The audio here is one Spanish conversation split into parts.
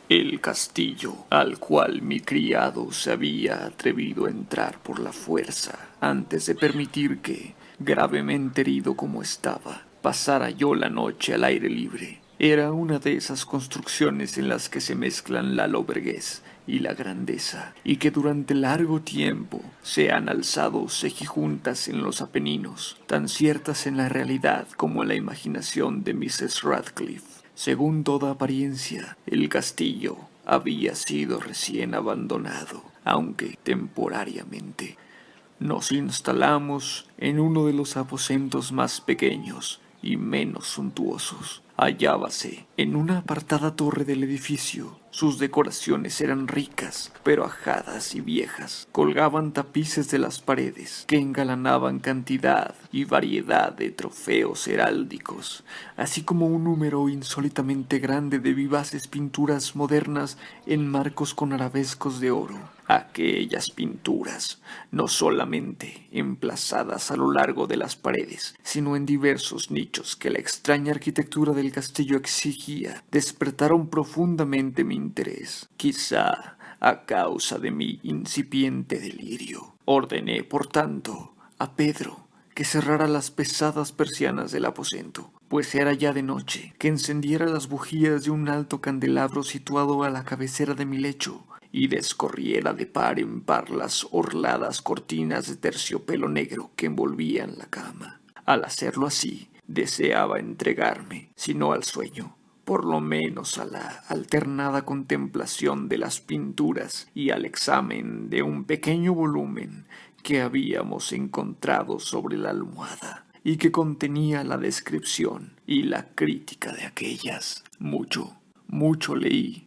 El castillo al cual mi criado se había atrevido a entrar por la fuerza antes de permitir que, gravemente herido como estaba, pasara yo la noche al aire libre. Era una de esas construcciones en las que se mezclan la lobreguez y la grandeza, y que durante largo tiempo se han alzado cejijuntas en los Apeninos, tan ciertas en la realidad como en la imaginación de Mrs. Radcliffe. Según toda apariencia, el castillo había sido recién abandonado, aunque temporariamente. Nos instalamos en uno de los aposentos más pequeños y menos suntuosos. Hallábase en una apartada torre del edificio. Sus decoraciones eran ricas, pero ajadas y viejas. Colgaban tapices de las paredes que engalanaban cantidad y variedad de trofeos heráldicos, así como un número insólitamente grande de vivaces pinturas modernas en marcos con arabescos de oro. Aquellas pinturas, no solamente emplazadas a lo largo de las paredes, sino en diversos nichos que la extraña arquitectura del castillo exigía, despertaron profundamente mi interés, quizá a causa de mi incipiente delirio. Ordené, por tanto, a Pedro que cerrara las pesadas persianas del aposento, pues era ya de noche, que encendiera las bujías de un alto candelabro situado a la cabecera de mi lecho, y descorriera de par en par las orladas cortinas de terciopelo negro que envolvían la cama. Al hacerlo así, deseaba entregarme, si no al sueño, por lo menos a la alternada contemplación de las pinturas y al examen de un pequeño volumen que habíamos encontrado sobre la almohada y que contenía la descripción y la crítica de aquellas. Mucho leí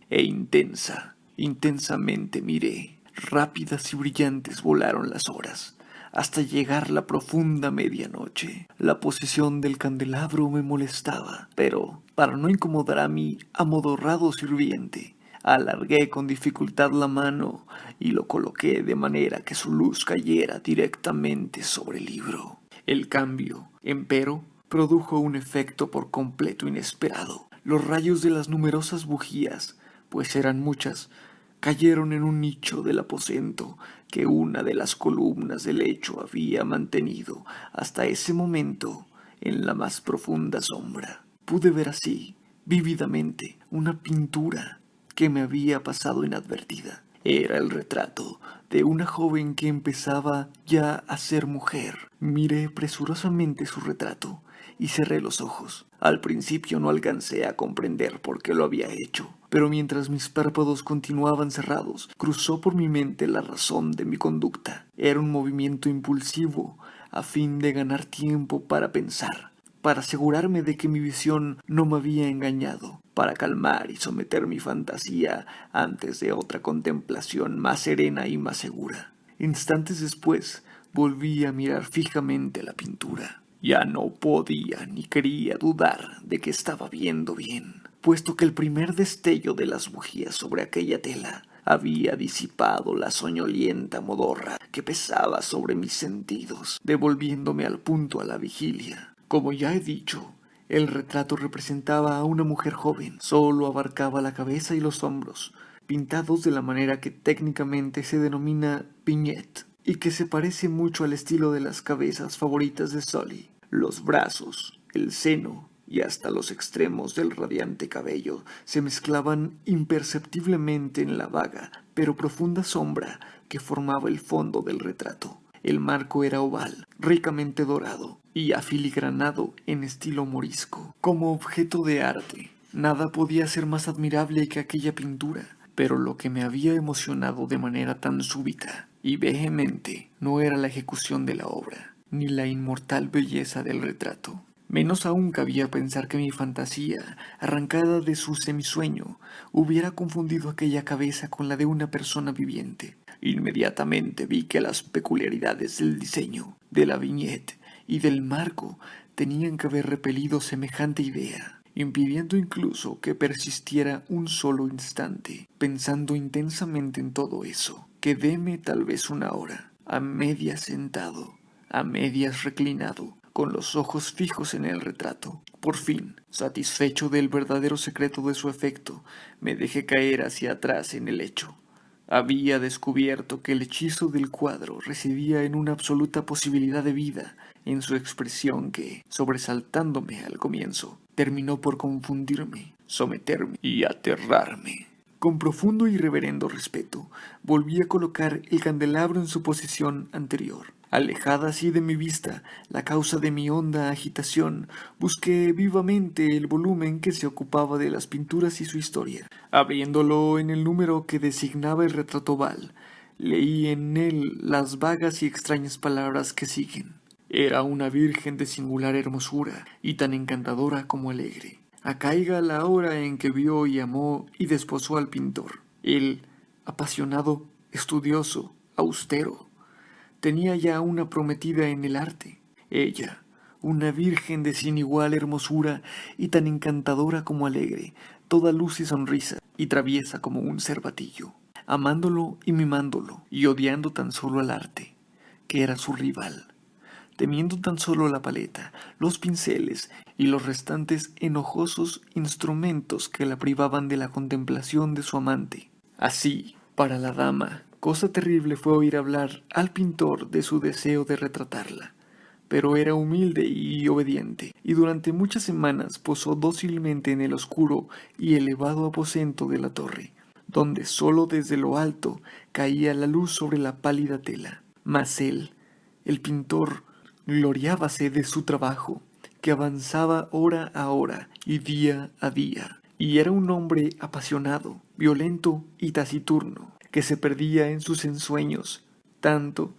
intensamente miré. Rápidas y brillantes volaron las horas, hasta llegar la profunda medianoche. La posición del candelabro me molestaba, pero, para no incomodar a mi amodorrado sirviente, alargué con dificultad la mano y lo coloqué de manera que su luz cayera directamente sobre el libro. El cambio, empero, produjo un efecto por completo inesperado. Los rayos de las numerosas bujías, pues eran muchas, cayeron en un nicho del aposento que una de las columnas del lecho había mantenido hasta ese momento en la más profunda sombra. Pude ver así, vívidamente, una pintura que me había pasado inadvertida. Era el retrato de una joven que empezaba ya a ser mujer. Miré presurosamente su retrato y cerré los ojos. Al principio no alcancé a comprender por qué lo había hecho, pero mientras mis párpados continuaban cerrados, cruzó por mi mente la razón de mi conducta. Era un movimiento impulsivo, a fin de ganar tiempo para pensar, para asegurarme de que mi visión no me había engañado, para calmar y someter mi fantasía antes de otra contemplación más serena y más segura. Instantes después, volví a mirar fijamente la pintura. Ya no podía ni quería dudar de que estaba viendo bien, puesto que el primer destello de las bujías sobre aquella tela había disipado la soñolienta modorra que pesaba sobre mis sentidos, devolviéndome al punto a la vigilia. Como ya he dicho, el retrato representaba a una mujer joven, solo abarcaba la cabeza y los hombros, pintados de la manera que técnicamente se denomina vignette, y que se parece mucho al estilo de las cabezas favoritas de Sully. Los brazos, el seno y hasta los extremos del radiante cabello se mezclaban imperceptiblemente en la vaga pero profunda sombra que formaba el fondo del retrato. El marco era oval, ricamente dorado y afiligranado en estilo morisco. Como objeto de arte, nada podía ser más admirable que aquella pintura, pero lo que me había emocionado de manera tan súbita y vehemente no era la ejecución de la obra, ni la inmortal belleza del retrato. Menos aún cabía pensar que mi fantasía, arrancada de su semisueño, hubiera confundido aquella cabeza con la de una persona viviente. Inmediatamente vi que las peculiaridades del diseño, de la viñeta y del marco tenían que haber repelido semejante idea, impidiendo incluso que persistiera un solo instante. Pensando intensamente en todo eso, quedéme tal vez una hora, a medias sentado, a medias reclinado, con los ojos fijos en el retrato. Por fin, satisfecho del verdadero secreto de su efecto, me dejé caer hacia atrás en el lecho. Había descubierto que el hechizo del cuadro residía en una absoluta posibilidad de vida en su expresión que, sobresaltándome al comienzo, terminó por confundirme, someterme y aterrarme. Con profundo y reverendo respeto, volví a colocar el candelabro en su posición anterior. Alejada así de mi vista la causa de mi honda agitación, busqué vivamente el volumen que se ocupaba de las pinturas y su historia. Abriéndolo en el número que designaba el retrato oval, leí en él las vagas y extrañas palabras que siguen. Era una virgen de singular hermosura y tan encantadora como alegre. Acaiga la hora en que vio y amó y desposó al pintor. Él, apasionado, estudioso, austero, tenía ya una prometida en el arte. Ella, una virgen de sin igual hermosura y tan encantadora como alegre, toda luz y sonrisa, y traviesa como un cervatillo, amándolo y mimándolo, y odiando tan solo al arte, que era su rival, temiendo tan solo la paleta, los pinceles y los restantes enojosos instrumentos que la privaban de la contemplación de su amante. Así, para la dama, cosa terrible fue oír hablar al pintor de su deseo de retratarla, pero era humilde y obediente, y durante muchas semanas posó dócilmente en el oscuro y elevado aposento de la torre, donde sólo desde lo alto caía la luz sobre la pálida tela. Mas él, el pintor, gloriábase de su trabajo, que avanzaba hora a hora y día a día, y era un hombre apasionado, violento y taciturno, que se perdía en sus ensueños, tanto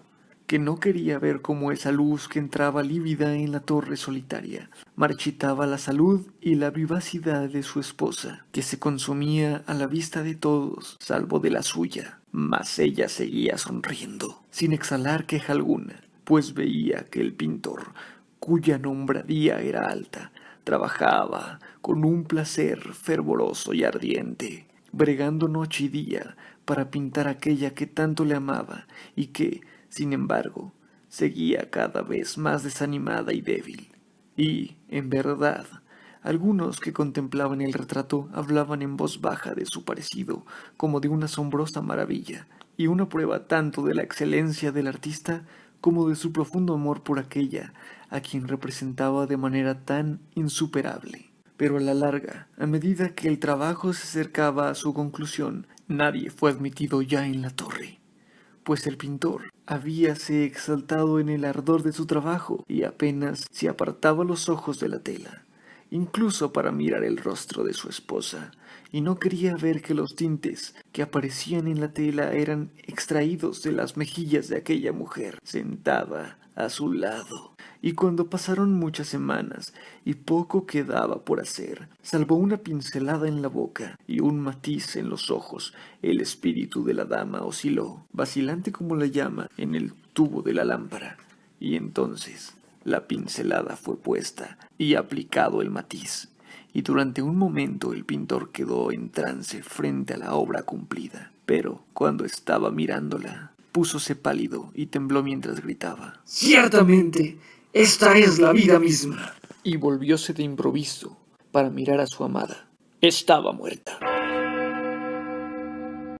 que no quería ver cómo esa luz que entraba lívida en la torre solitaria marchitaba la salud y la vivacidad de su esposa, que se consumía a la vista de todos, salvo de la suya. Mas ella seguía sonriendo, sin exhalar queja alguna, pues veía que el pintor, cuya nombradía era alta, trabajaba con un placer fervoroso y ardiente, bregando noche y día para pintar aquella que tanto le amaba y que, sin embargo, seguía cada vez más desanimada y débil. Y, en verdad, algunos que contemplaban el retrato hablaban en voz baja de su parecido como de una asombrosa maravilla, y una prueba tanto de la excelencia del artista como de su profundo amor por aquella a quien representaba de manera tan insuperable. Pero a la larga, a medida que el trabajo se acercaba a su conclusión, nadie fue admitido ya en la torre, pues el pintor habíase exaltado en el ardor de su trabajo y apenas se apartaba los ojos de la tela, incluso para mirar el rostro de su esposa, y no quería ver que los tintes que aparecían en la tela eran extraídos de las mejillas de aquella mujer sentada a su lado. Y cuando pasaron muchas semanas y poco quedaba por hacer, salvo una pincelada en la boca y un matiz en los ojos, el espíritu de la dama osciló, vacilante como la llama, en el tubo de la lámpara, y entonces la pincelada fue puesta y aplicado el matiz, y durante un momento el pintor quedó en trance frente a la obra cumplida. Pero cuando estaba mirándola, púsose pálido y tembló mientras gritaba: Ciertamente, esta es la vida misma. y volvióse de improviso para mirar a su amada. Estaba muerta.